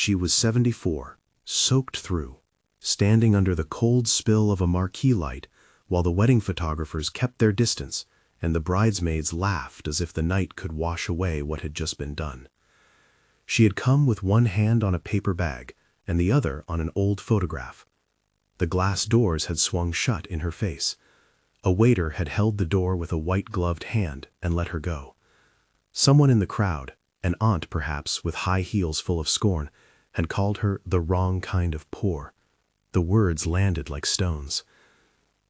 she was 74, soaked through, standing under the cold spill of a marquee light while the wedding photographers kept their distance and the bridesmaids laughed as if the night could wash away what had just been done. She had come with one hand on a paper bag and the other on an old photograph. The glass doors had swung shut in her face. A waiter had held the door with a white-gloved hand and let her go. Someone in the crowd, an aunt perhaps with high heels full of scorn, had called her the wrong kind of poor. The words landed like stones.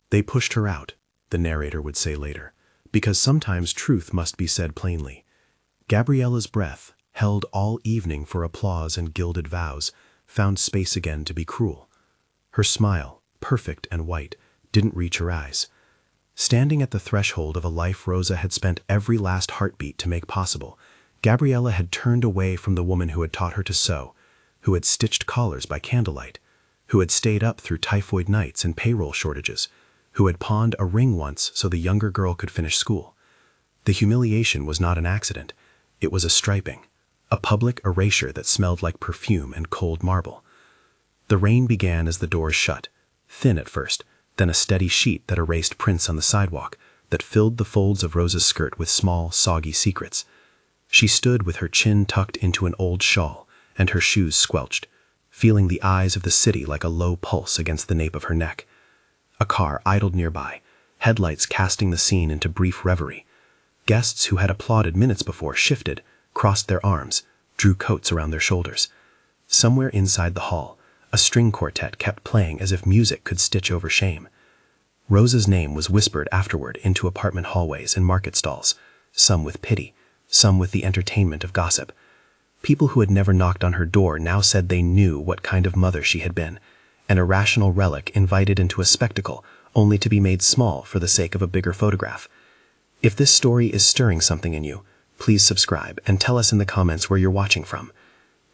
They pushed her out, the narrator would say later, because sometimes truth must be said plainly. Gabriella's breath, held all evening for applause and gilded vows, found space again to be cruel. Her smile, perfect and white, didn't reach her eyes. Standing at the threshold of a life Rosa had spent every last heartbeat to make possible, Gabriella had turned away from the woman who had taught her to sew, who had stitched collars by candlelight, who had stayed up through typhoid nights and payroll shortages, who had pawned a ring once so the younger girl could finish school. The humiliation was not an accident. It was a striping, a public erasure that smelled like perfume and cold marble. The rain began as the doors shut, thin at first, then a steady sheet that erased prints on the sidewalk, that filled the folds of Rosa's skirt with small, soggy secrets. She stood with her chin tucked into an old shawl and her shoes squelched, feeling the eyes of the city like a low pulse against the nape of her neck. A car idled nearby, headlights casting the scene into brief reverie. Guests who had applauded minutes before shifted, crossed their arms, drew coats around their shoulders. Somewhere inside the hall, a string quartet kept playing as if music could stitch over shame. Rosa's name was whispered afterward into apartment hallways and market stalls, some with pity, some with the entertainment of gossip. People who had never knocked on her door now said they knew what kind of mother she had been, an irrational relic invited into a spectacle only to be made small for the sake of a bigger photograph. If this story is stirring something in you, please subscribe and tell us in the comments where you're watching from.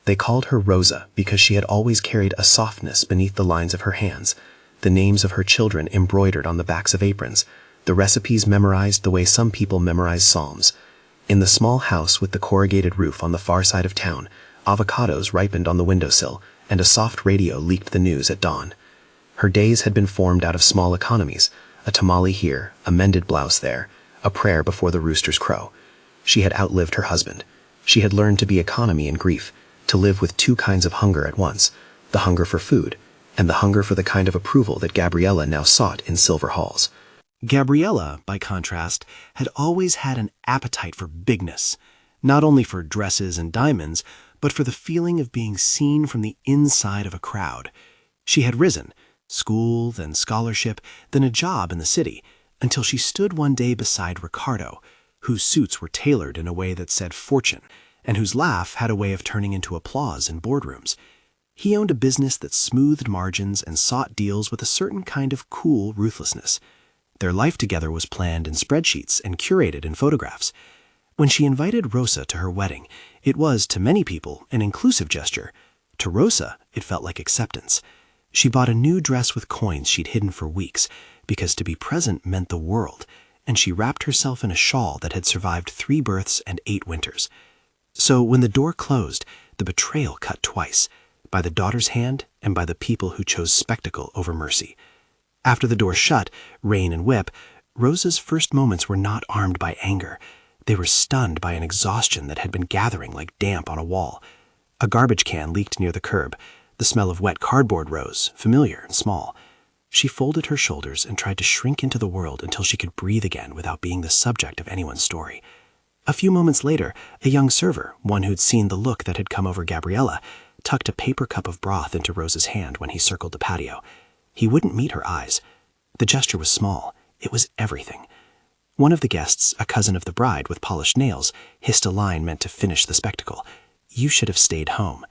They called her Rosa because she had always carried a softness beneath the lines of her hands, the names of her children embroidered on the backs of aprons, the recipes memorized the way some people memorize psalms. In the small house with the corrugated roof on the far side of town, avocados ripened on the windowsill, and a soft radio leaked the news at dawn. Her days had been formed out of small economies, a tamale here, a mended blouse there, a prayer before the rooster's crow. She had outlived her husband. She had learned to be economy in grief, to live with two kinds of hunger at once, the hunger for food, and the hunger for the kind of approval that Gabriella now sought in silver halls. Gabriella, by contrast, had always had an appetite for bigness, not only for dresses and diamonds, but for the feeling of being seen from the inside of a crowd. She had risen, school, then scholarship, then a job in the city, until she stood one day beside Ricardo, whose suits were tailored in a way that said fortune, and whose laugh had a way of turning into applause in boardrooms. He owned a business that smoothed margins and sought deals with a certain kind of cool ruthlessness. Their life together was planned in spreadsheets and curated in photographs. When she invited Rosa to her wedding, it was, to many people, an inclusive gesture. To Rosa, it felt like acceptance. She bought a new dress with coins she'd hidden for weeks, because to be present meant the world, and she wrapped herself in a shawl that had survived 3 births and 8 winters. So when the door closed, the betrayal cut twice, by the daughter's hand and by the people who chose spectacle over mercy. After the door shut, rain and whip, Rosa's first moments were not armed by anger. They were stunned by an exhaustion that had been gathering like damp on a wall. A garbage can leaked near the curb. The smell of wet cardboard rose, familiar and small. She folded her shoulders and tried to shrink into the world until she could breathe again without being the subject of anyone's story. A few moments later, a young server, one who'd seen the look that had come over Gabriella, tucked a paper cup of broth into Rosa's hand when he circled the patio. He wouldn't meet her eyes. The gesture was small. It was everything. One of the guests, a cousin of the bride with polished nails, hissed a line meant to finish the spectacle. "You should have stayed home."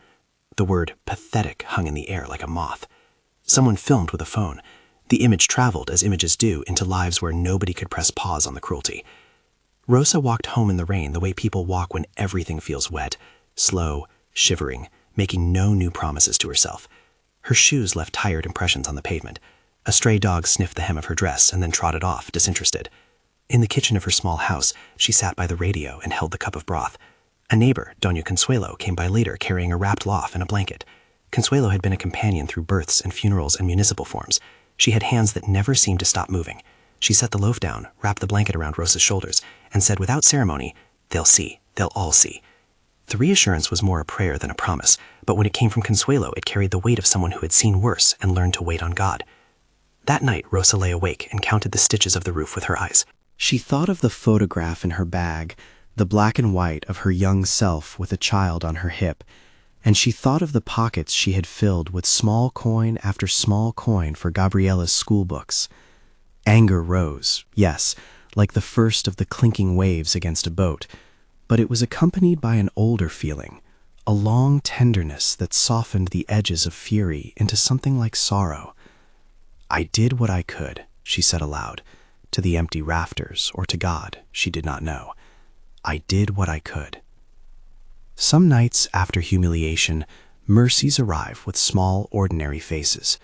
The word pathetic hung in the air like a moth. Someone filmed with a phone. The image traveled, as images do, into lives where nobody could press pause on the cruelty. Rosa walked home in the rain the way people walk when everything feels wet, slow, shivering, making no new promises to herself. Her shoes left tired impressions on the pavement. A stray dog sniffed the hem of her dress and then trotted off, disinterested. In the kitchen of her small house, she sat by the radio and held the cup of broth. A neighbor, Doña Consuelo, came by later carrying a wrapped loaf and a blanket. Consuelo had been a companion through births and funerals and municipal forms. She had hands that never seemed to stop moving. She set the loaf down, wrapped the blanket around Rosa's shoulders, and said without ceremony, "They'll see. They'll all see." The reassurance was more a prayer than a promise, but when it came from Consuelo, it carried the weight of someone who had seen worse and learned to wait on God. That night, Rosa lay awake and counted the stitches of the roof with her eyes. She thought of the photograph in her bag, the black and white of her young self with a child on her hip, and she thought of the pockets she had filled with small coin after small coin for Gabriella's school books. Anger rose, yes, like the first of the clinking waves against a boat, but it was accompanied by an older feeling, a long tenderness that softened the edges of fury into something like sorrow. "I did what I could," she said aloud, to the empty rafters or to God, she did not know. "I did what I could." Some nights after humiliation, mercies arrive with small, ordinary faces.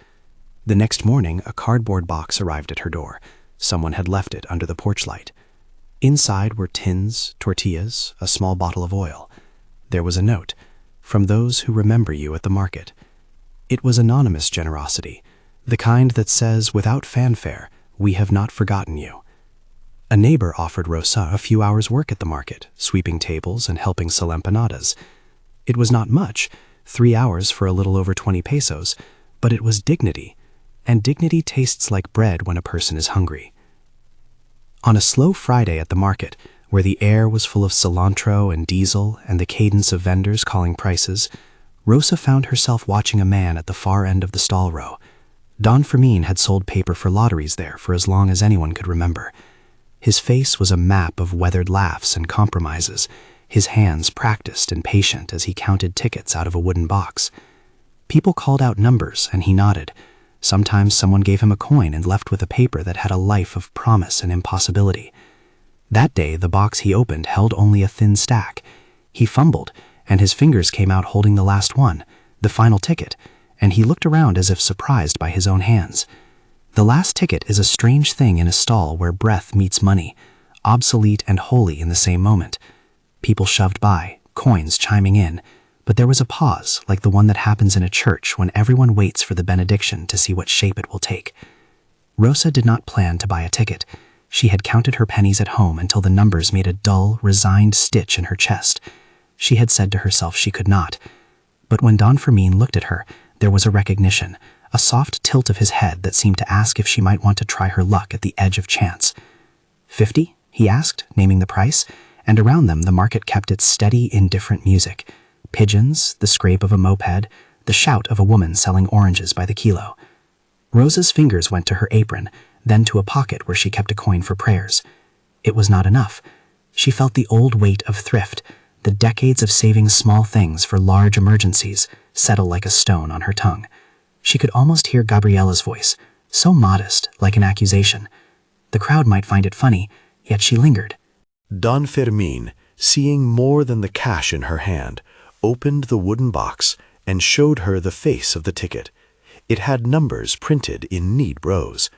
The next morning, a cardboard box arrived at her door. Someone had left it under the porch light. Inside were tins, tortillas, a small bottle of oil. There was a note, "From those who remember you at the market." It was anonymous generosity, the kind that says, without fanfare, "We have not forgotten you." A neighbor offered Rosa a few hours' work at the market, sweeping tables and helping sell empanadas. It was not much, 3 hours for a little over 20 pesos, but it was dignity, and dignity tastes like bread when a person is hungry. On a slow Friday at the market, where the air was full of cilantro and diesel and the cadence of vendors calling prices, Rosa found herself watching a man at the far end of the stall row. Don Fermin had sold paper for lotteries there for as long as anyone could remember. His face was a map of weathered laughs and compromises, his hands practiced and patient as he counted tickets out of a wooden box. People called out numbers, and he nodded. Sometimes someone gave him a coin and left with a paper that had a life of promise and impossibility. That day, the box he opened held only a thin stack. He fumbled, and his fingers came out holding the last one, the final ticket, and he looked around as if surprised by his own hands. The last ticket is a strange thing in a stall where breath meets money, obsolete and holy in the same moment. People shoved by, coins chiming in, but there was a pause like the one that happens in a church when everyone waits for the benediction to see what shape it will take. Rosa did not plan to buy a ticket. She had counted her pennies at home until the numbers made a dull, resigned stitch in her chest. She had said to herself she could not. But when Don Fermin looked at her, there was a recognition, a soft tilt of his head that seemed to ask if she might want to try her luck at the edge of chance. 50? He asked, naming the price, and around them the market kept its steady, indifferent music. Pigeons, the scrape of a moped, the shout of a woman selling oranges by the kilo. Rosa's fingers went to her apron, then to a pocket where she kept a coin for prayers. It was not enough. She felt the old weight of thrift, the decades of saving small things for large emergencies, settle like a stone on her tongue. She could almost hear Gabriella's voice, so modest, like an accusation. The crowd might find it funny, yet she lingered. Don Fermin, seeing more than the cash in her hand, opened the wooden box and showed her the face of the ticket. It had numbers printed in neat rows.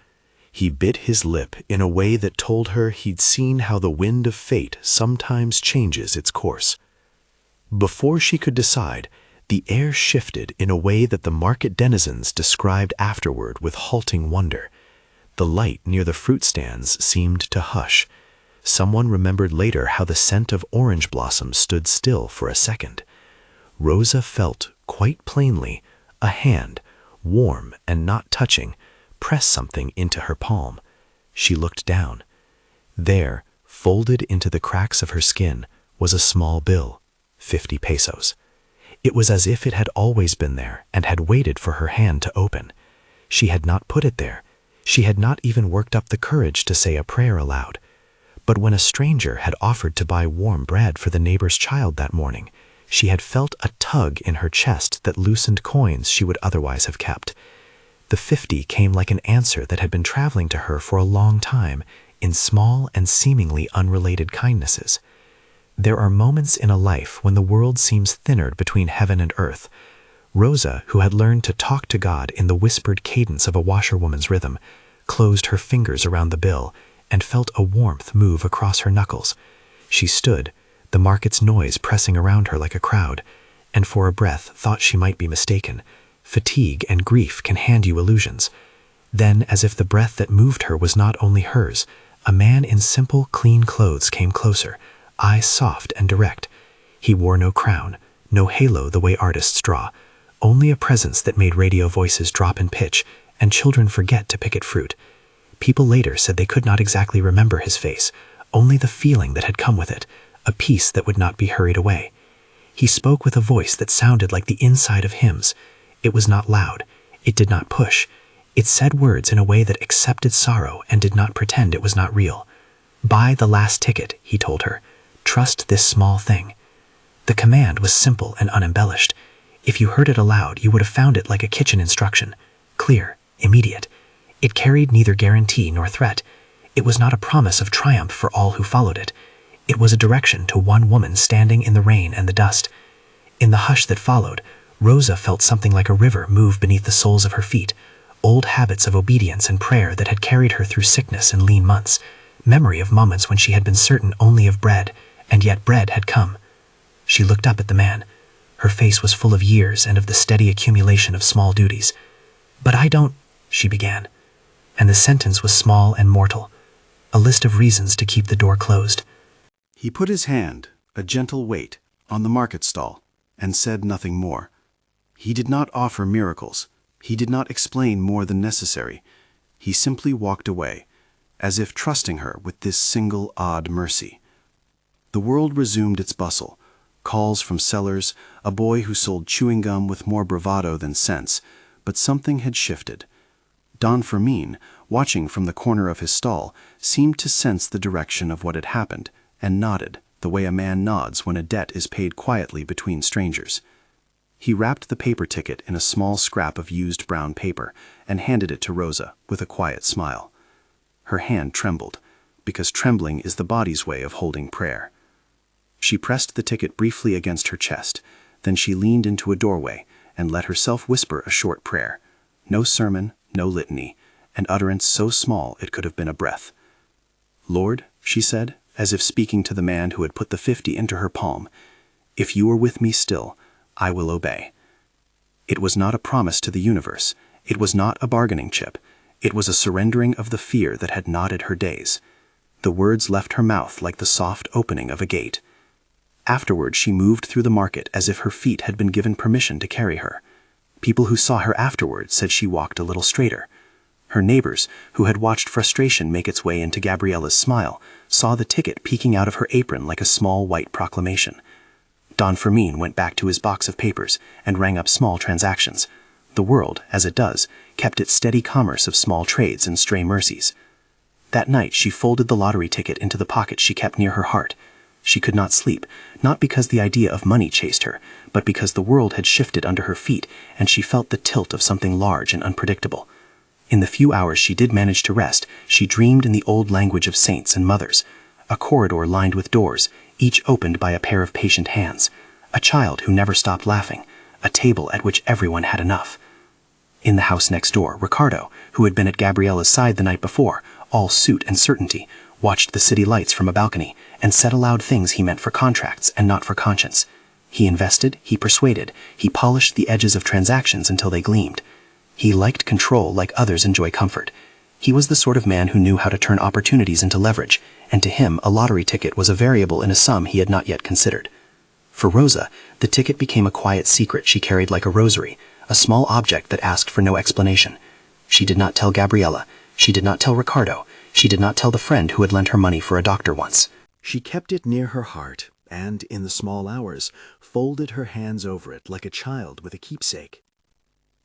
He bit his lip in a way that told her he'd seen how the wind of fate sometimes changes its course. Before she could decide, the air shifted in a way that the market denizens described afterward with halting wonder. The light near the fruit stands seemed to hush. Someone remembered later how the scent of orange blossoms stood still for a second. Rosa felt, quite plainly, a hand, warm and not touching, press something into her palm. She looked down. There, folded into the cracks of her skin, was a small bill, 50 pesos. It was as if it had always been there and had waited for her hand to open. She had not put it there. She had not even worked up the courage to say a prayer aloud. But when a stranger had offered to buy warm bread for the neighbor's child that morning, she had felt a tug in her chest that loosened coins she would otherwise have kept. The 50 came like an answer that had been traveling to her for a long time in small and seemingly unrelated kindnesses. There are moments in a life when the world seems thinner between heaven and earth. Rosa, who had learned to talk to God in the whispered cadence of a washerwoman's rhythm, closed her fingers around the bill and felt a warmth move across her knuckles. She stood, the market's noise pressing around her like a crowd, and for a breath thought she might be mistaken. Fatigue and grief can hand you illusions. Then, as if the breath that moved her was not only hers, a man in simple, clean clothes came closer, eyes soft and direct. He wore no crown, no halo the way artists draw, only a presence that made radio voices drop in pitch and children forget to pick at fruit. People later said they could not exactly remember his face, only the feeling that had come with it, a peace that would not be hurried away. He spoke with a voice that sounded like the inside of hymns. It was not loud. It did not push. It said words in a way that accepted sorrow and did not pretend it was not real. "Buy the last ticket," he told her. "Trust this small thing." The command was simple and unembellished. If you heard it aloud, you would have found it like a kitchen instruction. Clear, immediate. It carried neither guarantee nor threat. It was not a promise of triumph for all who followed it. It was a direction to one woman standing in the rain and the dust. In the hush that followed, Rosa felt something like a river move beneath the soles of her feet, old habits of obedience and prayer that had carried her through sickness and lean months, memory of moments when she had been certain only of bread, and yet bread had come. She looked up at the man. Her face was full of years and of the steady accumulation of small duties. "But I don't," she began, and the sentence was small and mortal, a list of reasons to keep the door closed. He put his hand, a gentle weight, on the market stall, and said nothing more. He did not offer miracles. He did not explain more than necessary. He simply walked away, as if trusting her with this single odd mercy. The world resumed its bustle. Calls from sellers, a boy who sold chewing gum with more bravado than sense, but something had shifted. Don Fermin, watching from the corner of his stall, seemed to sense the direction of what had happened, and nodded, the way a man nods when a debt is paid quietly between strangers. He wrapped the paper ticket in a small scrap of used brown paper and handed it to Rosa with a quiet smile. Her hand trembled, because trembling is the body's way of holding prayer. She pressed the ticket briefly against her chest, then she leaned into a doorway and let herself whisper a short prayer. No sermon, no litany, an utterance so small it could have been a breath. "Lord," she said, as if speaking to the man who had put the 50 into her palm, "if you are with me still, I will obey." It was not a promise to the universe. It was not a bargaining chip. It was a surrendering of the fear that had knotted her days. The words left her mouth like the soft opening of a gate. Afterward, she moved through the market as if her feet had been given permission to carry her. People who saw her afterward said she walked a little straighter. Her neighbors, who had watched frustration make its way into Gabriella's smile, saw the ticket peeking out of her apron like a small white proclamation. Don Fermin went back to his box of papers and rang up small transactions. The world, as it does, kept its steady commerce of small trades and stray mercies. That night she folded the lottery ticket into the pocket she kept near her heart. She could not sleep, not because the idea of money chased her, but because the world had shifted under her feet and she felt the tilt of something large and unpredictable. In the few hours she did manage to rest, she dreamed in the old language of saints and mothers. A corridor lined with doors, each opened by a pair of patient hands. A child who never stopped laughing. A table at which everyone had enough. In the house next door, Ricardo, who had been at Gabriella's side the night before, all suit and certainty, watched the city lights from a balcony and said aloud things he meant for contracts and not for conscience. He invested, he persuaded, he polished the edges of transactions until they gleamed. He liked control like others enjoy comfort. He was the sort of man who knew how to turn opportunities into leverage, and to him a lottery ticket was a variable in a sum he had not yet considered. For Rosa, the ticket became a quiet secret she carried like a rosary, a small object that asked for no explanation. She did not tell Gabriella, she did not tell Ricardo, she did not tell the friend who had lent her money for a doctor once. She kept it near her heart, and, in the small hours, folded her hands over it like a child with a keepsake.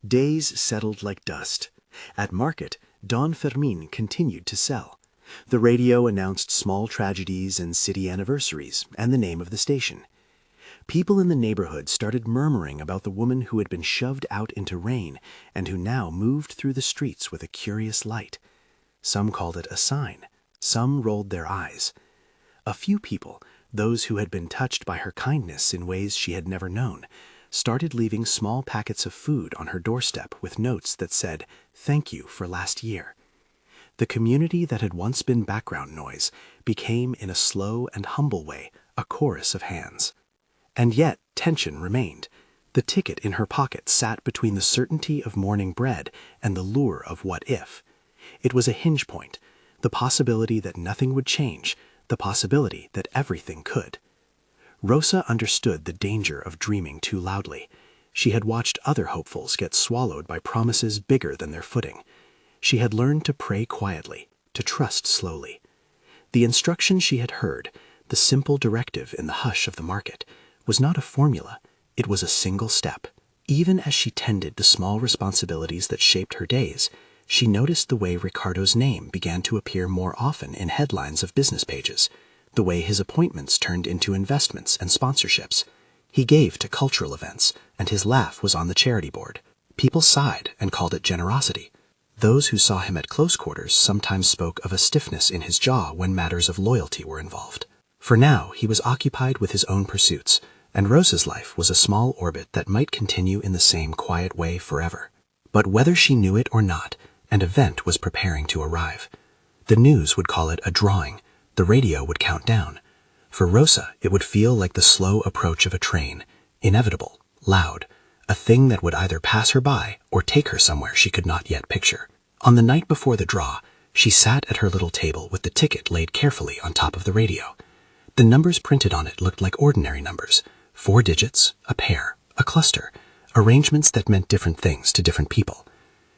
Days settled like dust. At market, Don Fermin continued to sell. The radio announced small tragedies and city anniversaries, and the name of the station. People in the neighborhood started murmuring about the woman who had been shoved out into rain and who now moved through the streets with a curious light. Some called it a sign. Some rolled their eyes. A few people, those who had been touched by her kindness in ways she had never known, started leaving small packets of food on her doorstep with notes that said, "Thank you for last year." The community that had once been background noise became, in a slow and humble way, a chorus of hands. And yet tension remained. The ticket in her pocket sat between the certainty of morning bread and the lure of what if. It was a hinge point, the possibility that nothing would change, the possibility that everything could. Rosa understood the danger of dreaming too loudly. She had watched other hopefuls get swallowed by promises bigger than their footing. She had learned to pray quietly, to trust slowly. The instruction she had heard, the simple directive in the hush of the market, was not a formula, it was a single step. Even as she tended the small responsibilities that shaped her days, she noticed the way Ricardo's name began to appear more often in headlines of business pages, the way his appointments turned into investments and sponsorships. He gave to cultural events, and his laugh was on the charity board. People sighed and called it generosity. Those who saw him at close quarters sometimes spoke of a stiffness in his jaw when matters of loyalty were involved. For now, he was occupied with his own pursuits, and Rosa's life was a small orbit that might continue in the same quiet way forever. But whether she knew it or not, an event was preparing to arrive. The news would call it a drawing, the radio would count down. For Rosa, it would feel like the slow approach of a train, inevitable, loud, a thing that would either pass her by or take her somewhere she could not yet picture. On the night before the draw, she sat at her little table with the ticket laid carefully on top of the radio. The numbers printed on it looked like ordinary numbers, 4 digits, a pair, a cluster, arrangements that meant different things to different people.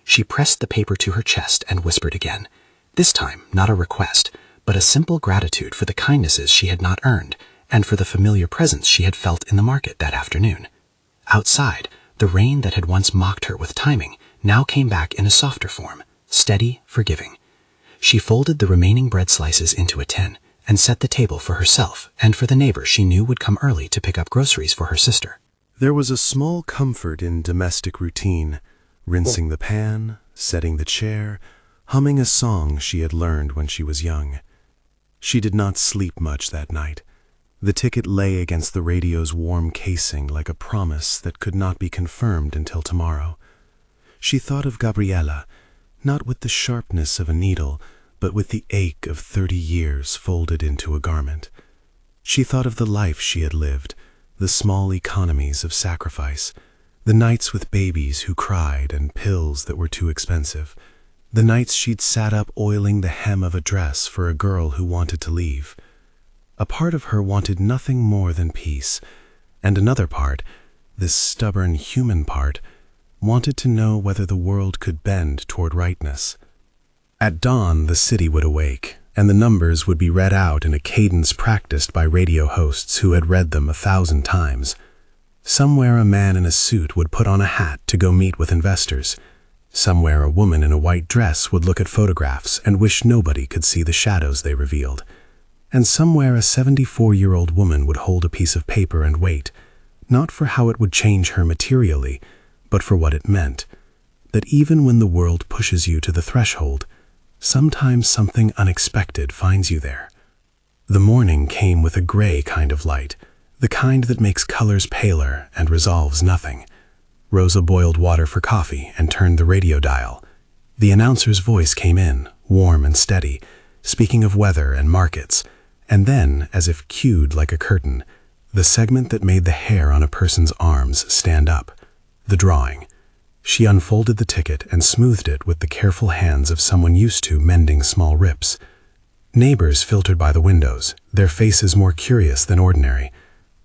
She pressed the paper to her chest and whispered again, this time not a request, but a simple gratitude for the kindnesses she had not earned and for the familiar presence she had felt in the market that afternoon. Outside, the rain that had once mocked her with timing now came back in a softer form, steady, forgiving. She folded the remaining bread slices into a tin and set the table for herself and for the neighbor she knew would come early to pick up groceries for her sister. There was a small comfort in domestic routine, rinsing the pan, setting the chair, humming a song she had learned when she was young. She did not sleep much that night. The ticket lay against the radio's warm casing like a promise that could not be confirmed until tomorrow. She thought of Gabriela, not with the sharpness of a needle, but with the ache of 30 years folded into a garment. She thought of the life she had lived, the small economies of sacrifice, the nights with babies who cried and pills that were too expensive, the nights she'd sat up oiling the hem of a dress for a girl who wanted to leave. A part of her wanted nothing more than peace, and another part, this stubborn human part, wanted to know whether the world could bend toward rightness. At dawn, the city would awake, and the numbers would be read out in a cadence practiced by radio hosts who had read them 1,000 times. Somewhere a man in a suit would put on a hat to go meet with investors. Somewhere a woman in a white dress would look at photographs and wish nobody could see the shadows they revealed. And somewhere a 74-year-old woman would hold a piece of paper and wait, not for how it would change her materially, but for what it meant, that even when the world pushes you to the threshold, sometimes something unexpected finds you there. The morning came with a gray kind of light, the kind that makes colors paler and resolves nothing. Rosa boiled water for coffee and turned the radio dial. The announcer's voice came in, warm and steady, speaking of weather and markets, and then, as if cued like a curtain, the segment that made the hair on a person's arms stand up, the drawing. She unfolded the ticket and smoothed it with the careful hands of someone used to mending small rips. Neighbors filtered by the windows, their faces more curious than ordinary.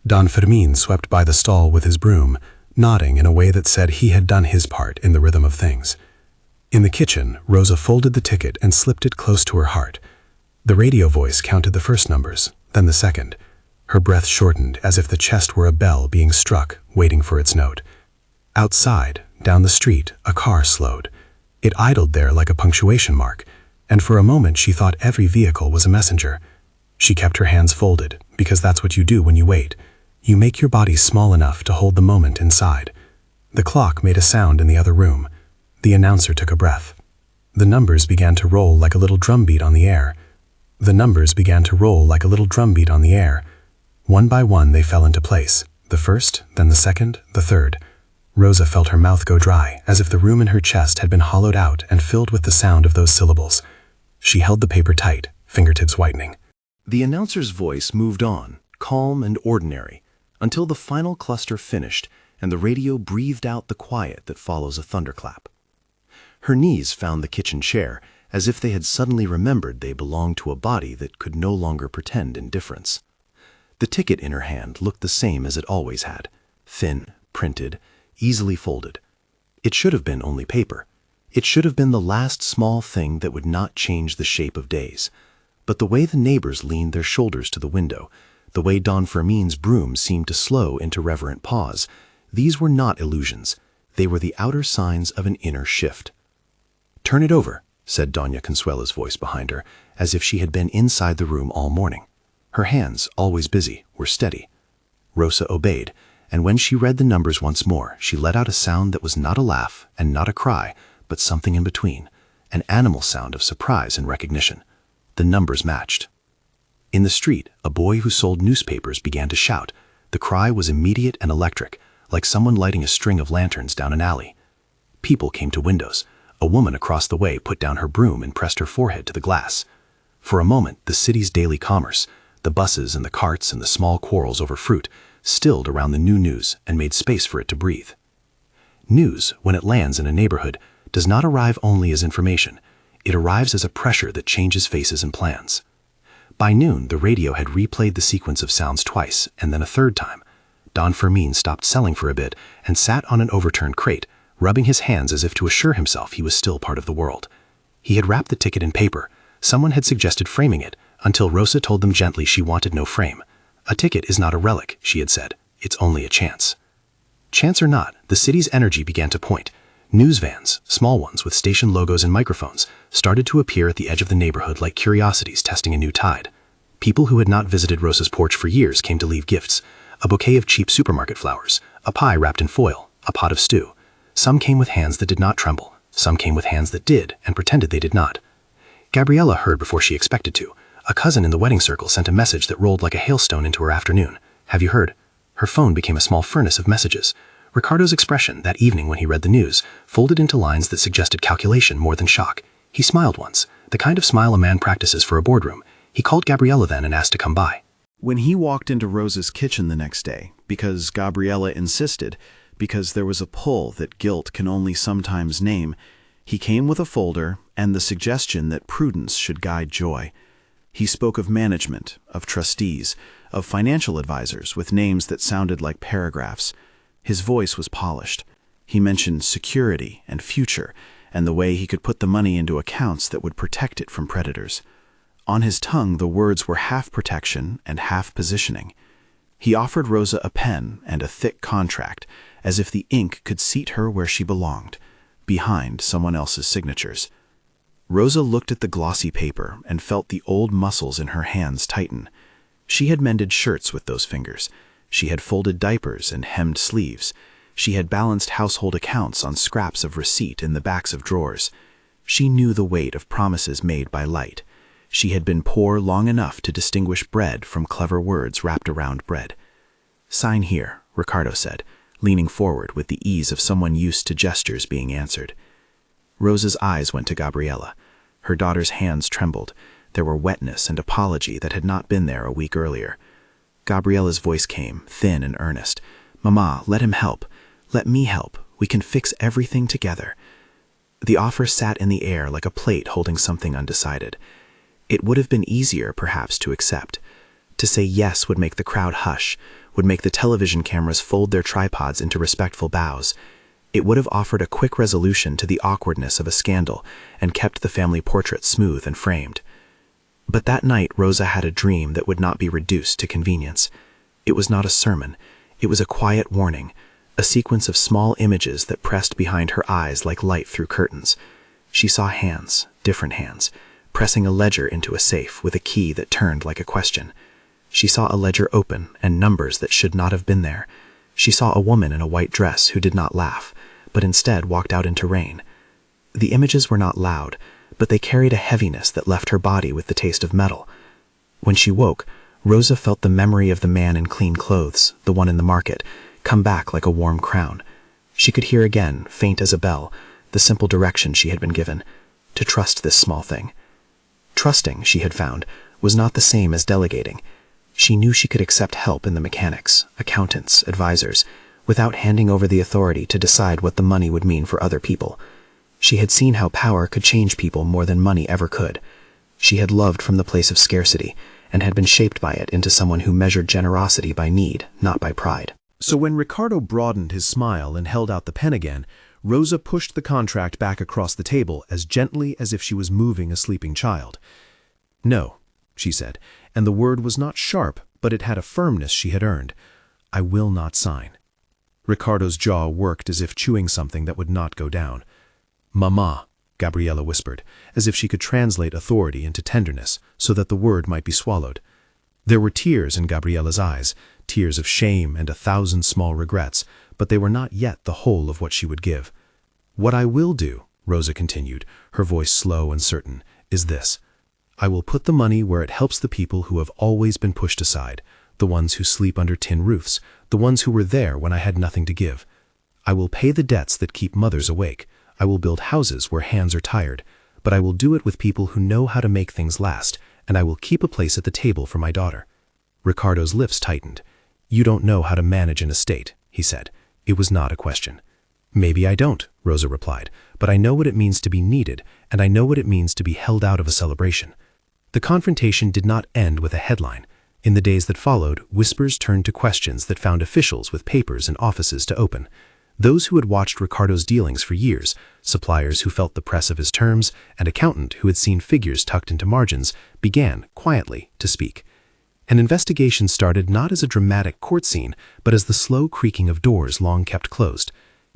Don Fermin swept by the stall with his broom, nodding in a way that said he had done his part in the rhythm of things. In the kitchen, Rosa folded the ticket and slipped it close to her heart. The radio voice counted the first numbers, then the second. Her breath shortened as if the chest were a bell being struck, waiting for its note. Outside, down the street, a car slowed. It idled there like a punctuation mark, and for a moment she thought every vehicle was a messenger. She kept her hands folded, because that's what you do when you wait. You make your body small enough to hold the moment inside. The clock made a sound in the other room. The announcer took a breath. The numbers began to roll like a little drumbeat on the air. The numbers began to roll like a little drumbeat on the air. One by one they fell into place, the first, then the second, the third. Rosa felt her mouth go dry, as if the room in her chest had been hollowed out and filled with the sound of those syllables. She held the paper tight, fingertips whitening. The announcer's voice moved on, calm and ordinary, until the final cluster finished and the radio breathed out the quiet that follows a thunderclap. Her knees found the kitchen chair, as if they had suddenly remembered they belonged to a body that could no longer pretend indifference. The ticket in her hand looked the same as it always had, thin, printed, easily folded. It should have been only paper. It should have been the last small thing that would not change the shape of days. But the way the neighbors leaned their shoulders to the window, the way Don Fermin's broom seemed to slow into reverent pause, these were not illusions. They were the outer signs of an inner shift. "Turn it over," said Doña Consuela's voice behind her, as if she had been inside the room all morning. Her hands, always busy, were steady. Rosa obeyed, and when she read the numbers once more, she let out a sound that was not a laugh and not a cry, but something in between, an animal sound of surprise and recognition. The numbers matched. In the street, a boy who sold newspapers began to shout. The cry was immediate and electric, like someone lighting a string of lanterns down an alley. People came to windows. A woman across the way put down her broom and pressed her forehead to the glass. For a moment, the city's daily commerce, the buses and the carts and the small quarrels over fruit, stilled around the new news and made space for it to breathe. News, when it lands in a neighborhood, does not arrive only as information. It arrives as a pressure that changes faces and plans. By noon, the radio had replayed the sequence of sounds twice, and then a third time. Don Fermin stopped selling for a bit and sat on an overturned crate, rubbing his hands as if to assure himself he was still part of the world. He had wrapped the ticket in paper. Someone had suggested framing it, until Rosa told them gently she wanted no frame. "A ticket is not a relic," she had said. "It's only a chance." Chance or not, the city's energy began to point. News vans, small ones with station logos and microphones, started to appear at the edge of the neighborhood like curiosities testing a new tide. People who had not visited Rosa's porch for years came to leave gifts: a bouquet of cheap supermarket flowers, a pie wrapped in foil, a pot of stew. Some came with hands that did not tremble. Some came with hands that did and pretended they did not. Gabriella heard before she expected to. A cousin in the wedding circle sent a message that rolled like a hailstone into her afternoon. "Have you heard?" Her phone became a small furnace of messages. Ricardo's expression, that evening when he read the news, folded into lines that suggested calculation more than shock. He smiled once, the kind of smile a man practices for a boardroom. He called Gabriella then and asked to come by. When he walked into Rosa's kitchen the next day, because Gabriella insisted, because there was a pull that guilt can only sometimes name, he came with a folder and the suggestion that prudence should guide joy. He spoke of management, of trustees, of financial advisors with names that sounded like paragraphs. His voice was polished. He mentioned security and future, and the way he could put the money into accounts that would protect it from predators. On his tongue, the words were half protection and half positioning. He offered Rosa a pen and a thick contract, as if the ink could seat her where she belonged, behind someone else's signatures. Rosa looked at the glossy paper and felt the old muscles in her hands tighten. She had mended shirts with those fingers. She had folded diapers and hemmed sleeves. She had balanced household accounts on scraps of receipt in the backs of drawers. She knew the weight of promises made by light. She had been poor long enough to distinguish bread from clever words wrapped around bread. "Sign here," Ricardo said, leaning forward with the ease of someone used to gestures being answered. Rosa's eyes went to Gabriella. Her daughter's hands trembled. There were wetness and apology that had not been there a week earlier. Gabriella's voice came, thin and earnest. "Mama, let him help. Let me help. We can fix everything together." The offer sat in the air like a plate holding something undecided. It would have been easier, perhaps, to accept. To say yes would make the crowd hush, would make the television cameras fold their tripods into respectful bows. It would have offered a quick resolution to the awkwardness of a scandal and kept the family portrait smooth and framed. But that night Rosa had a dream that would not be reduced to convenience. It was not a sermon. It was a quiet warning, a sequence of small images that pressed behind her eyes like light through curtains. She saw hands, different hands, pressing a ledger into a safe with a key that turned like a question. She saw a ledger open and numbers that should not have been there. She saw a woman in a white dress who did not laugh, but instead walked out into rain. The images were not loud, but they carried a heaviness that left her body with the taste of metal. When she woke, Rosa felt the memory of the man in clean clothes, the one in the market, come back like a warm crown. She could hear again, faint as a bell, the simple direction she had been given, to trust this small thing. Trusting, she had found, was not the same as delegating. She knew she could accept help in the mechanics, accountants, advisors, without handing over the authority to decide what the money would mean for other people. She had seen how power could change people more than money ever could. She had loved from the place of scarcity, and had been shaped by it into someone who measured generosity by need, not by pride. So when Ricardo broadened his smile and held out the pen again, Rosa pushed the contract back across the table as gently as if she was moving a sleeping child. "No," she said, and the word was not sharp, but it had a firmness she had earned. "I will not sign." Ricardo's jaw worked as if chewing something that would not go down. "Mama," Gabriella whispered, as if she could translate authority into tenderness so that the word might be swallowed. There were tears in Gabriella's eyes, tears of shame and 1,000 small regrets, but they were not yet the whole of what she would give. "What I will do," Rosa continued, her voice slow and certain, "is this. I will put the money where it helps the people who have always been pushed aside, the ones who sleep under tin roofs, the ones who were there when I had nothing to give. I will pay the debts that keep mothers awake. I will build houses where hands are tired, but I will do it with people who know how to make things last, and I will keep a place at the table for my daughter." Ricardo's lips tightened. "You don't know how to manage an estate," he said. It was not a question. "Maybe I don't," Rosa replied, "but I know what it means to be needed, and I know what it means to be held out of a celebration." The confrontation did not end with a headline. In the days that followed, whispers turned to questions that found officials with papers and offices to open. Those who had watched Ricardo's dealings for years, suppliers who felt the press of his terms, and accountant who had seen figures tucked into margins, began, quietly, to speak. An investigation started not as a dramatic court scene, but as the slow creaking of doors long kept closed.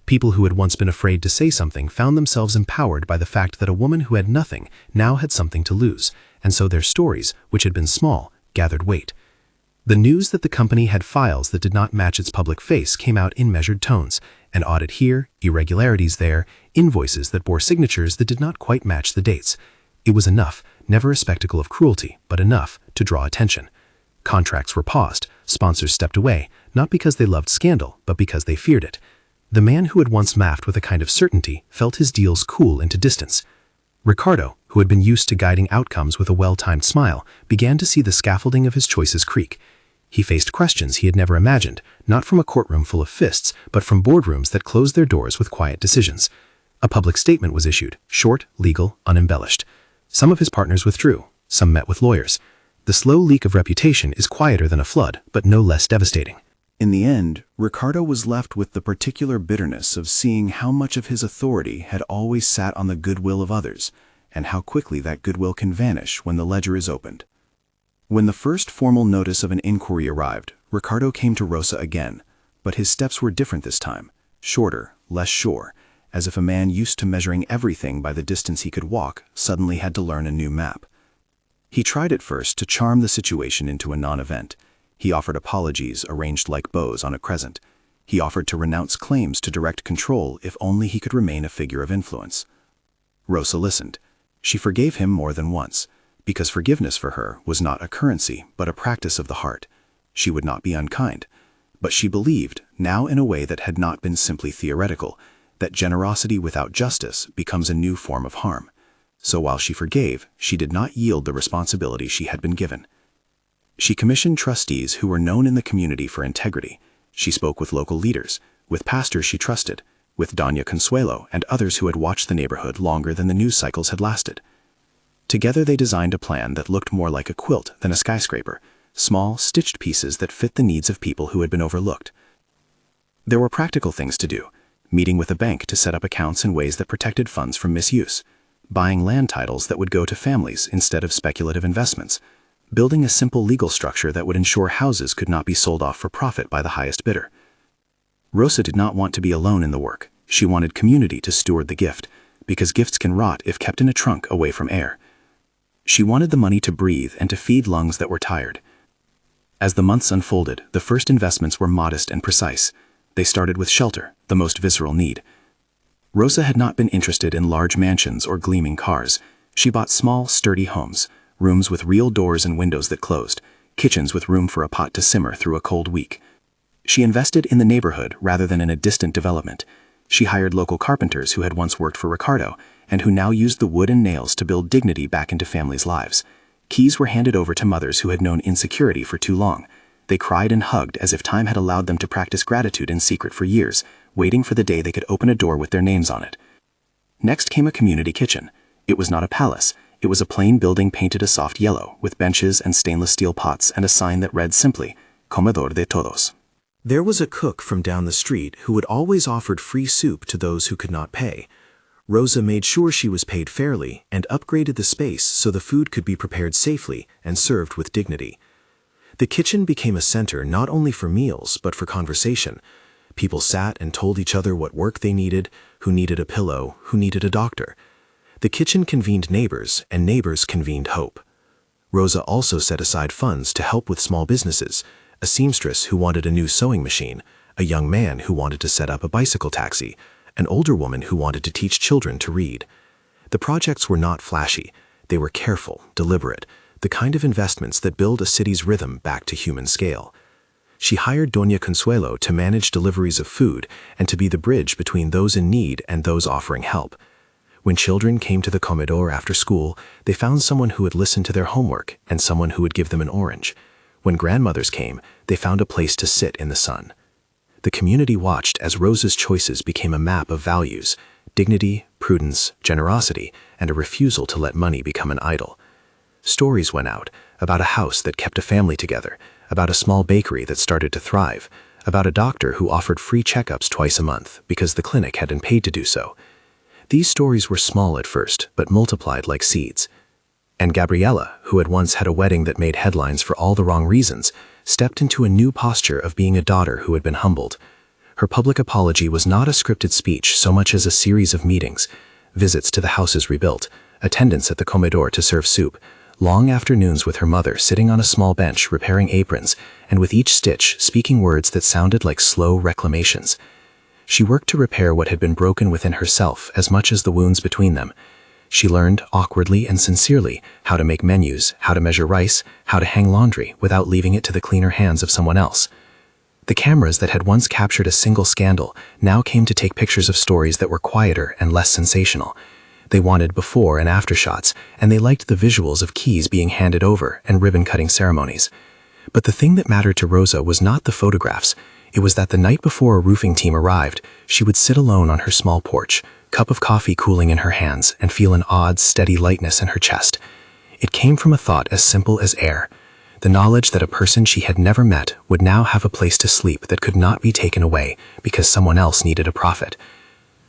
People who had once been afraid to say something found themselves empowered by the fact that a woman who had nothing now had something to lose, and so their stories, which had been small, gathered weight. The news that the company had files that did not match its public face came out in measured tones, an audit here, irregularities there, invoices that bore signatures that did not quite match the dates. It was enough, never a spectacle of cruelty, but enough to draw attention. Contracts were paused, sponsors stepped away, not because they loved scandal, but because they feared it. The man who had once laughed with a kind of certainty felt his deals cool into distance. Ricardo, who had been used to guiding outcomes with a well-timed smile, began to see the scaffolding of his choices creak. He faced questions he had never imagined, not from a courtroom full of fists, but from boardrooms that closed their doors with quiet decisions. A public statement was issued, short, legal, unembellished. Some of his partners withdrew, some met with lawyers. The slow leak of reputation is quieter than a flood, but no less devastating. In the end, Ricardo was left with the particular bitterness of seeing how much of his authority had always sat on the goodwill of others, and how quickly that goodwill can vanish when the ledger is opened. When the first formal notice of an inquiry arrived, Ricardo came to Rosa again, but his steps were different this time, shorter, less sure, as if a man used to measuring everything by the distance he could walk suddenly had to learn a new map. He tried at first to charm the situation into a non-event. He offered apologies arranged like bows on a crescent. He offered to renounce claims to direct control if only he could remain a figure of influence. Rosa listened. She forgave him more than once, because forgiveness for her was not a currency but a practice of the heart. She would not be unkind, but she believed, now in a way that had not been simply theoretical, that generosity without justice becomes a new form of harm. So while she forgave, she did not yield the responsibility she had been given. She commissioned trustees who were known in the community for integrity. She spoke with local leaders, with pastors she trusted, with Doña Consuelo and others who had watched the neighborhood longer than the news cycles had lasted. Together they designed a plan that looked more like a quilt than a skyscraper, small, stitched pieces that fit the needs of people who had been overlooked. There were practical things to do, meeting with a bank to set up accounts in ways that protected funds from misuse, buying land titles that would go to families instead of speculative investments, building a simple legal structure that would ensure houses could not be sold off for profit by the highest bidder. Rosa did not want to be alone in the work. She wanted community to steward the gift, because gifts can rot if kept in a trunk away from air. She wanted the money to breathe and to feed lungs that were tired. As the months unfolded, the first investments were modest and precise. They started with shelter, the most visceral need. Rosa had not been interested in large mansions or gleaming cars. She bought small, sturdy homes, rooms with real doors and windows that closed, kitchens with room for a pot to simmer through a cold week. She invested in the neighborhood rather than in a distant development. She hired local carpenters who had once worked for Ricardo and who now used the wood and nails to build dignity back into families' lives. Keys were handed over to mothers who had known insecurity for too long. They cried and hugged as if time had allowed them to practice gratitude in secret for years, waiting for the day they could open a door with their names on it. Next came a community kitchen. It was not a palace. It was a plain building painted a soft yellow, with benches and stainless steel pots and a sign that read simply, Comedor de Todos. There was a cook from down the street who had always offered free soup to those who could not pay. Rosa made sure she was paid fairly and upgraded the space so the food could be prepared safely and served with dignity. The kitchen became a center not only for meals but for conversation. People sat and told each other what work they needed, who needed a pillow, who needed a doctor. The kitchen convened neighbors, and neighbors convened hope. Rosa also set aside funds to help with small businesses, a seamstress who wanted a new sewing machine, a young man who wanted to set up a bicycle taxi, an older woman who wanted to teach children to read. The projects were not flashy. They were careful, deliberate, the kind of investments that build a city's rhythm back to human scale. She hired Doña Consuelo to manage deliveries of food and to be the bridge between those in need and those offering help. When children came to the comedor after school, they found someone who would listen to their homework and someone who would give them an orange. When grandmothers came, they found a place to sit in the sun. The community watched as Rosa's choices became a map of values: dignity, prudence, generosity, and a refusal to let money become an idol. Stories went out about a house that kept a family together, about a small bakery that started to thrive, about a doctor who offered free checkups twice a month because the clinic had been paid to do so. These stories were small at first, but multiplied like seeds. And Gabriella, who had once had a wedding that made headlines for all the wrong reasons, stepped into a new posture of being a daughter who had been humbled. Her public apology was not a scripted speech so much as a series of meetings, visits to the houses rebuilt, attendance at the comedor to serve soup, long afternoons with her mother sitting on a small bench repairing aprons, and with each stitch speaking words that sounded like slow reclamations. She worked to repair what had been broken within herself as much as the wounds between them. She learned, awkwardly and sincerely, how to make menus, how to measure rice, how to hang laundry without leaving it to the cleaner hands of someone else. The cameras that had once captured a single scandal now came to take pictures of stories that were quieter and less sensational. They wanted before and after shots, and they liked the visuals of keys being handed over and ribbon-cutting ceremonies. But the thing that mattered to Rosa was not the photographs. It was that the night before a roofing team arrived, she would sit alone on her small porch, cup of coffee cooling in her hands, and feel an odd, steady lightness in her chest. It came from a thought as simple as air, the knowledge that a person she had never met would now have a place to sleep that could not be taken away because someone else needed a profit.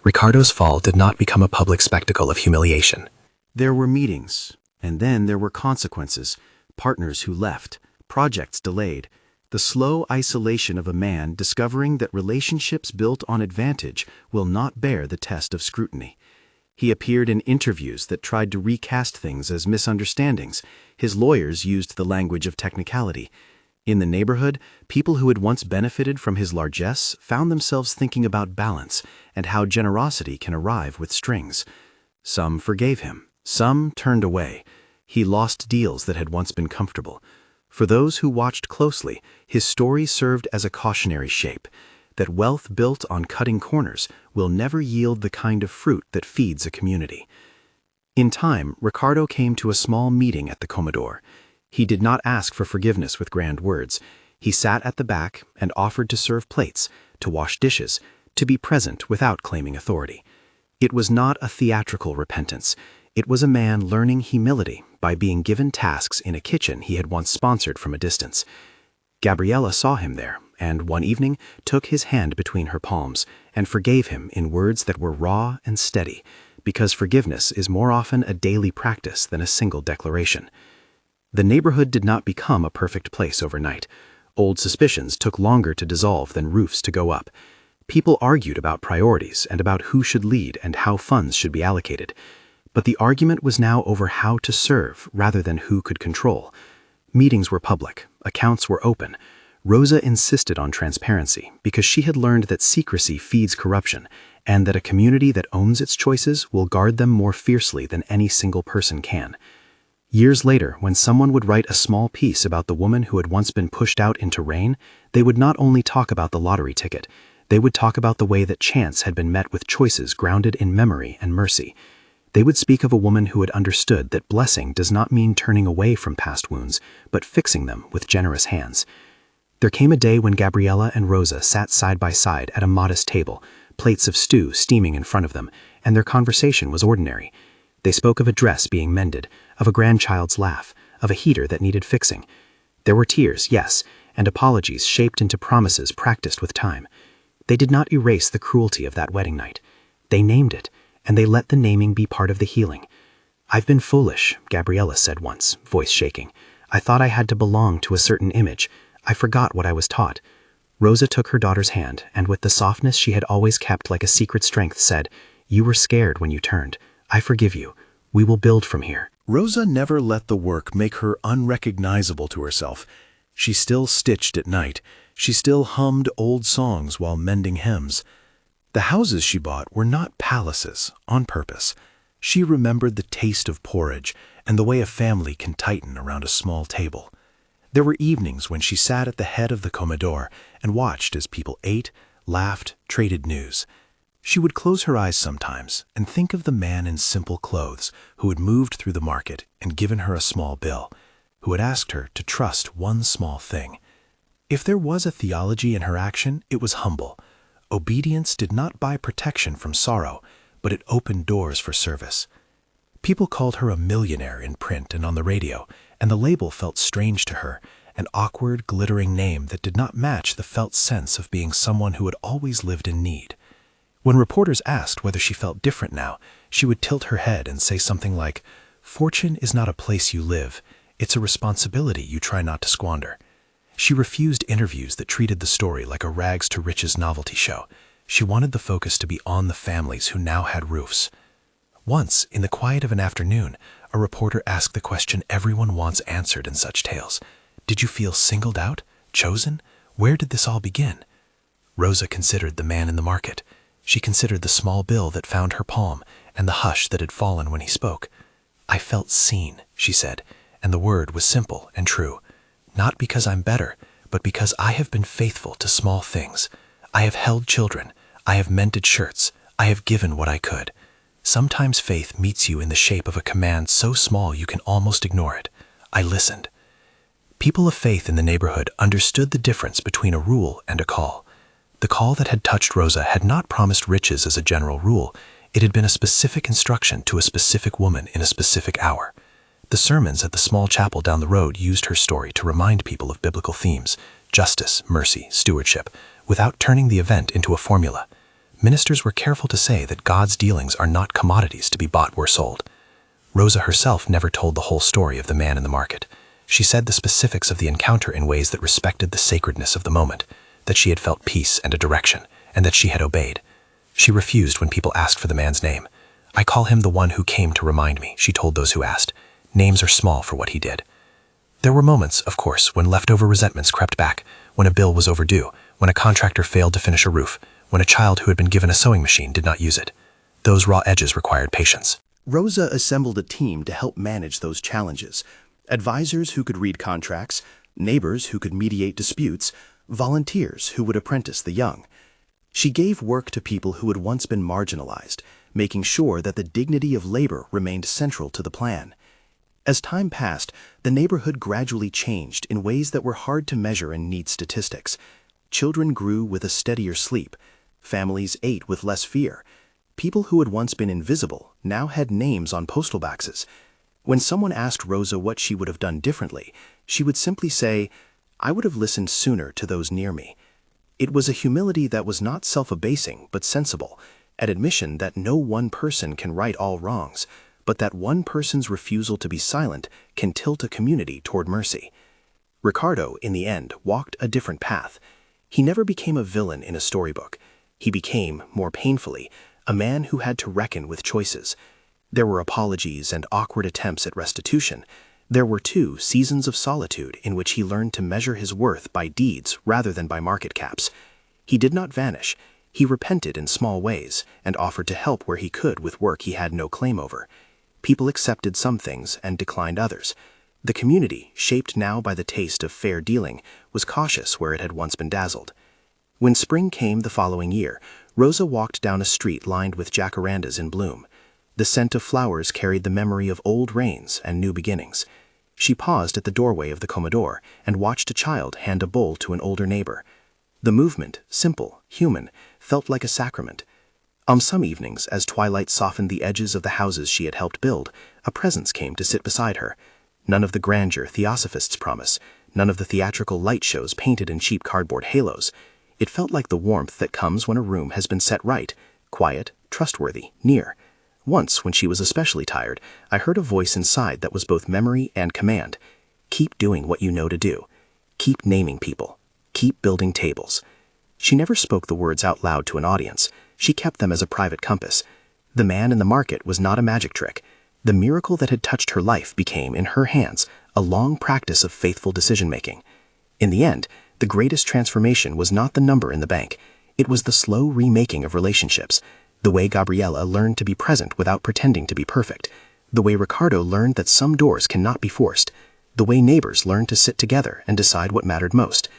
Ricardo's fall did not become a public spectacle of humiliation. There were meetings, and then there were consequences, partners who left, projects delayed, the slow isolation of a man discovering that relationships built on advantage will not bear the test of scrutiny. He appeared in interviews that tried to recast things as misunderstandings. His lawyers used the language of technicality. In the neighborhood, people who had once benefited from his largesse found themselves thinking about balance and how generosity can arrive with strings. Some forgave him, some turned away. He lost deals that had once been comfortable. For those who watched closely, his story served as a cautionary shape, that wealth built on cutting corners will never yield the kind of fruit that feeds a community. In time, Ricardo came to a small meeting at the comedor. He did not ask for forgiveness with grand words. He sat at the back and offered to serve plates, to wash dishes, to be present without claiming authority. It was not a theatrical repentance. It was a man learning humility by being given tasks in a kitchen he had once sponsored from a distance. Gabriella saw him there, and one evening took his hand between her palms and forgave him in words that were raw and steady, because forgiveness is more often a daily practice than a single declaration. The neighborhood did not become a perfect place overnight. Old suspicions took longer to dissolve than roofs to go up. People argued about priorities and about who should lead and how funds should be allocated. But the argument was now over how to serve rather than who could control. Meetings were public, accounts were open. Rosa insisted on transparency because she had learned that secrecy feeds corruption and that a community that owns its choices will guard them more fiercely than any single person can. Years later, when someone would write a small piece about the woman who had once been pushed out into rain, they would not only talk about the lottery ticket, they would talk about the way that chance had been met with choices grounded in memory and mercy. They would speak of a woman who had understood that blessing does not mean turning away from past wounds, but fixing them with generous hands. There came a day when Gabriella and Rosa sat side by side at a modest table, plates of stew steaming in front of them, and their conversation was ordinary. They spoke of a dress being mended, of a grandchild's laugh, of a heater that needed fixing. There were tears, yes, and apologies shaped into promises practiced with time. They did not erase the cruelty of that wedding night. They named it, and they let the naming be part of the healing. "I've been foolish," Gabriella said once, voice shaking. "I thought I had to belong to a certain image. I forgot what I was taught." Rosa took her daughter's hand, and with the softness she had always kept like a secret strength said, "You were scared when you turned. I forgive you. We will build from here." Rosa never let the work make her unrecognizable to herself. She still stitched at night. She still hummed old songs while mending hems. The houses she bought were not palaces on purpose. She remembered the taste of porridge and the way a family can tighten around a small table. There were evenings when she sat at the head of the comedor and watched as people ate, laughed, traded news. She would close her eyes sometimes and think of the man in simple clothes who had moved through the market and given her a small bill, who had asked her to trust one small thing. If there was a theology in her action, it was humble. Obedience did not buy protection from sorrow, but it opened doors for service. People called her a millionaire in print and on the radio, and the label felt strange to her, an awkward, glittering name that did not match the felt sense of being someone who had always lived in need. When reporters asked whether she felt different now, she would tilt her head and say something like, "Fortune is not a place you live, it's a responsibility you try not to squander." She refused interviews that treated the story like a rags-to-riches novelty show. She wanted the focus to be on the families who now had roofs. Once, in the quiet of an afternoon, a reporter asked the question everyone wants answered in such tales. "Did you feel singled out? Chosen? Where did this all begin?" Rosa considered the man in the market. She considered the small bill that found her palm and the hush that had fallen when he spoke. "I felt seen," she said, and the word was simple and true. "Not because I'm better, but because I have been faithful to small things. I have held children. I have mended shirts. I have given what I could." Sometimes faith meets you in the shape of a command so small you can almost ignore it. I listened. People of faith in the neighborhood understood the difference between a rule and a call. The call that had touched Rosa had not promised riches as a general rule. It had been a specific instruction to a specific woman in a specific hour. The sermons at the small chapel down the road used her story to remind people of biblical themes, justice, mercy, stewardship, without turning the event into a formula. Ministers were careful to say that God's dealings are not commodities to be bought or sold. Rosa herself never told the whole story of the man in the market. She said the specifics of the encounter in ways that respected the sacredness of the moment, that she had felt peace and a direction, and that she had obeyed. She refused when people asked for the man's name. "I call him the one who came to remind me," she told those who asked. "Names are small for what he did." There were moments, of course, when leftover resentments crept back, when a bill was overdue, when a contractor failed to finish a roof, when a child who had been given a sewing machine did not use it. Those raw edges required patience. Rosa assembled a team to help manage those challenges. Advisors who could read contracts, neighbors who could mediate disputes, volunteers who would apprentice the young. She gave work to people who had once been marginalized, making sure that the dignity of labor remained central to the plan. As time passed, the neighborhood gradually changed in ways that were hard to measure in neat statistics. Children grew with a steadier sleep. Families ate with less fear. People who had once been invisible now had names on postal boxes. When someone asked Rosa what she would have done differently, she would simply say, "I would have listened sooner to those near me." It was a humility that was not self-abasing but sensible, an admission that no one person can right all wrongs, but that one person's refusal to be silent can tilt a community toward mercy. Ricardo, in the end, walked a different path. He never became a villain in a storybook. He became, more painfully, a man who had to reckon with choices. There were apologies and awkward attempts at restitution. There were, too, seasons of solitude in which he learned to measure his worth by deeds rather than by market caps. He did not vanish. He repented in small ways and offered to help where he could with work he had no claim over. People accepted some things and declined others. The community, shaped now by the taste of fair dealing, was cautious where it had once been dazzled. When spring came the following year, Rosa walked down a street lined with jacarandas in bloom. The scent of flowers carried the memory of old rains and new beginnings. She paused at the doorway of the comedor and watched a child hand a bowl to an older neighbor. The movement, simple, human, felt like a sacrament. On some evenings, as twilight softened the edges of the houses she had helped build, a presence came to sit beside her. None of the grandeur theosophists promise, none of the theatrical light shows painted in cheap cardboard halos. It felt like the warmth that comes when a room has been set right, quiet, trustworthy, near. Once, when she was especially tired, I heard a voice inside that was both memory and command. Keep doing what you know to do. Keep naming people. Keep building tables. She never spoke the words out loud to an audience. She kept them as a private compass. The man in the market was not a magic trick. The miracle that had touched her life became, in her hands, a long practice of faithful decision-making. In the end, the greatest transformation was not the number in the bank. It was the slow remaking of relationships. The way Gabriella learned to be present without pretending to be perfect. The way Ricardo learned that some doors cannot be forced. The way neighbors learned to sit together and decide what mattered most.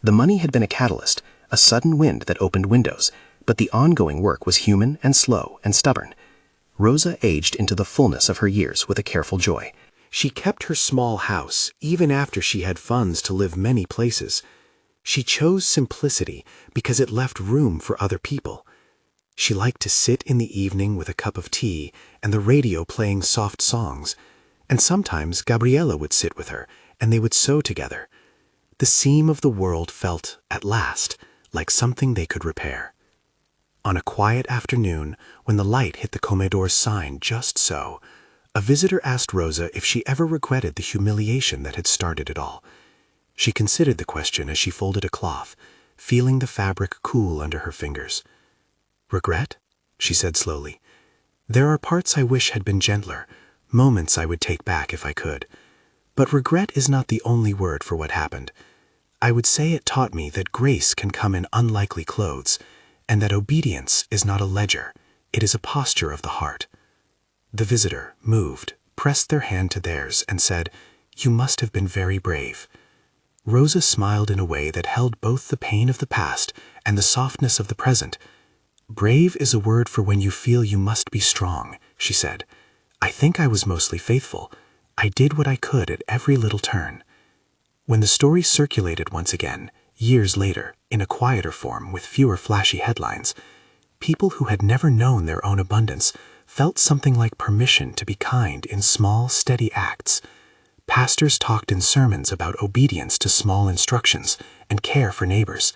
The money had been a catalyst, a sudden wind that opened windows, but the ongoing work was human and slow and stubborn. Rosa aged into the fullness of her years with a careful joy. She kept her small house even after she had funds to live many places. She chose simplicity because it left room for other people. She liked to sit in the evening with a cup of tea and the radio playing soft songs, and sometimes Gabriella would sit with her and they would sew together. The seam of the world felt, at last, like something they could repair. On a quiet afternoon, when the light hit the comedor's sign just so, a visitor asked Rosa if she ever regretted the humiliation that had started it all. She considered the question as she folded a cloth, feeling the fabric cool under her fingers. "Regret?" she said slowly. "There are parts I wish had been gentler, moments I would take back if I could. But regret is not the only word for what happened. I would say it taught me that grace can come in unlikely clothes, and that obedience is not a ledger, it is a posture of the heart." The visitor, moved, pressed their hand to theirs and said, "You must have been very brave." Rosa smiled in a way that held both the pain of the past and the softness of the present. "Brave is a word for when you feel you must be strong," she said. "I think I was mostly faithful. I did what I could at every little turn." When the story circulated once again, years later, in a quieter form with fewer flashy headlines, people who had never known their own abundance felt something like permission to be kind in small, steady acts. Pastors talked in sermons about obedience to small instructions and care for neighbors.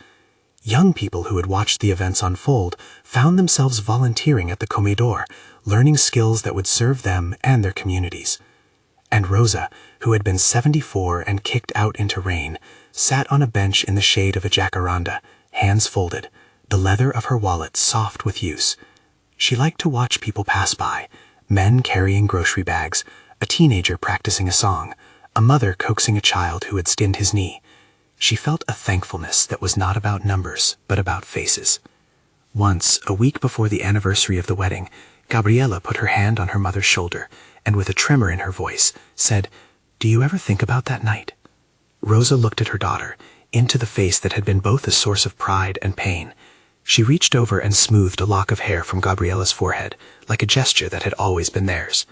Young people who had watched the events unfold found themselves volunteering at the comedor, learning skills that would serve them and their communities. And Rosa, who had been 74 and kicked out into rain, sat on a bench in the shade of a jacaranda, hands folded, the leather of her wallet soft with use. She liked to watch people pass by, men carrying grocery bags, a teenager practicing a song, a mother coaxing a child who had skinned his knee. She felt a thankfulness that was not about numbers, but about faces. Once, a week before the anniversary of the wedding, Gabriella put her hand on her mother's shoulder and, with a tremor in her voice, said, "Do you ever think about that night?" Rosa looked at her daughter, into the face that had been both a source of pride and pain. She reached over and smoothed a lock of hair from Gabriella's forehead, like a gesture that had always been theirs.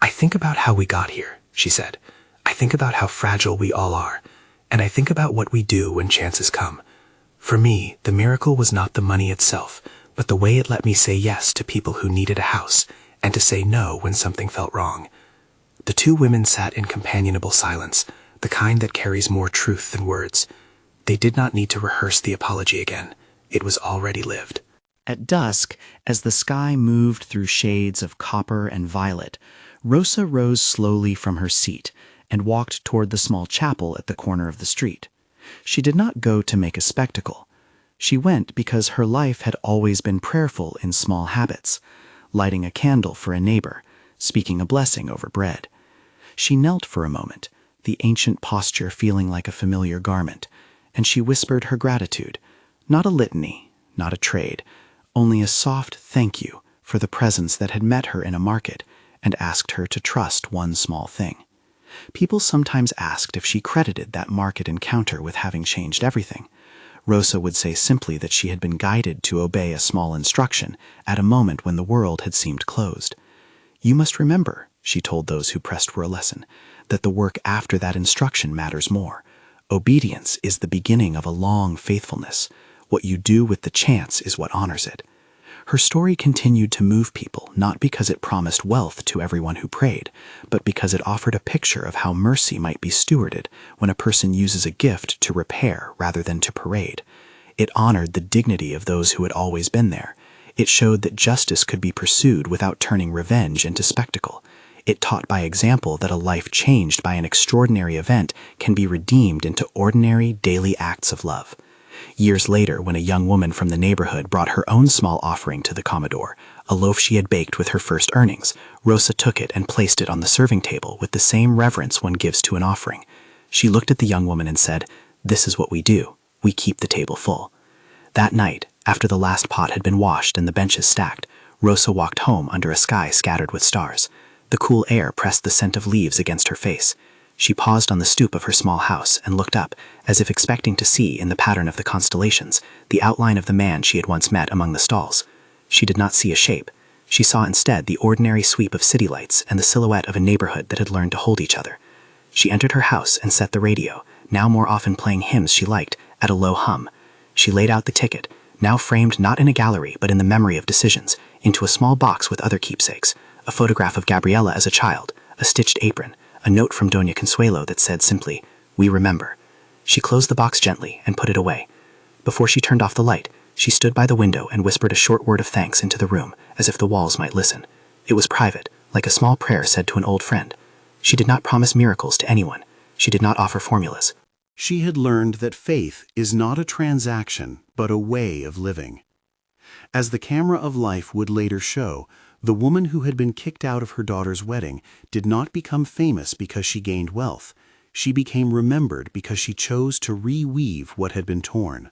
"I think about how we got here," she said. "I think about how fragile we all are, and I think about what we do when chances come. For me, the miracle was not the money itself, but the way it let me say yes to people who needed a house, and to say no when something felt wrong." The two women sat in companionable silence, the kind that carries more truth than words. They did not need to rehearse the apology again. It was already lived. At dusk, as the sky moved through shades of copper and violet, Rosa rose slowly from her seat and walked toward the small chapel at the corner of the street. She did not go to make a spectacle. She went because her life had always been prayerful in small habits, lighting a candle for a neighbor, speaking a blessing over bread. She knelt for a moment, the ancient posture feeling like a familiar garment, and she whispered her gratitude, not a litany, not a trade, only a soft thank you for the presence that had met her in a market and asked her to trust one small thing. People sometimes asked if she credited that market encounter with having changed everything. Rosa would say simply that she had been guided to obey a small instruction at a moment when the world had seemed closed. You must remember, she told those who pressed for a lesson, that the work after that instruction matters more. Obedience is the beginning of a long faithfulness. What you do with the chance is what honors it. Her story continued to move people, not because it promised wealth to everyone who prayed, but because it offered a picture of how mercy might be stewarded when a person uses a gift to repair rather than to parade. It honored the dignity of those who had always been there. It showed that justice could be pursued without turning revenge into spectacle. It taught by example that a life changed by an extraordinary event can be redeemed into ordinary, daily acts of love. Years later, when a young woman from the neighborhood brought her own small offering to the Commodore, a loaf she had baked with her first earnings, Rosa took it and placed it on the serving table with the same reverence one gives to an offering. She looked at the young woman and said, "This is what we do. We keep the table full." That night, after the last pot had been washed and the benches stacked, Rosa walked home under a sky scattered with stars. The cool air pressed the scent of leaves against her face. She paused on the stoop of her small house and looked up, as if expecting to see, in the pattern of the constellations, the outline of the man she had once met among the stalls. She did not see a shape. She saw instead the ordinary sweep of city lights and the silhouette of a neighborhood that had learned to hold each other. She entered her house and set the radio, now more often playing hymns she liked, at a low hum. She laid out the ticket, now framed not in a gallery but in the memory of decisions, into a small box with other keepsakes, a photograph of Gabriela as a child, a stitched apron, a note from Doña Consuelo that said simply, "We remember." She closed the box gently and put it away. Before she turned off the light, she stood by the window and whispered a short word of thanks into the room, as if the walls might listen. It was private, like a small prayer said to an old friend. She did not promise miracles to anyone. She did not offer formulas. She had learned that faith is not a transaction, but a way of living. As the camera of life would later show, the woman who had been kicked out of her daughter's wedding did not become famous because she gained wealth. She became remembered because she chose to reweave what had been torn.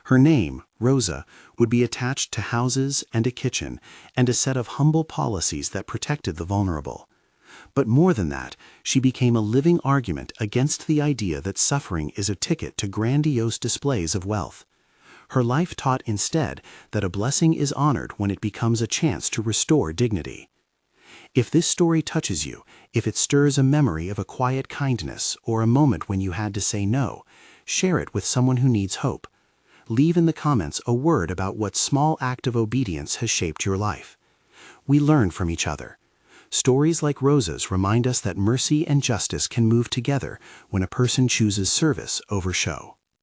Her name, Rosa, would be attached to houses and a kitchen and a set of humble policies that protected the vulnerable. But more than that, she became a living argument against the idea that suffering is a ticket to grandiose displays of wealth. Her life taught instead that a blessing is honored when it becomes a chance to restore dignity. If this story touches you, if it stirs a memory of a quiet kindness or a moment when you had to say no, share it with someone who needs hope. Leave in the comments a word about what small act of obedience has shaped your life. We learn from each other. Stories like Rosa's remind us that mercy and justice can move together when a person chooses service over show.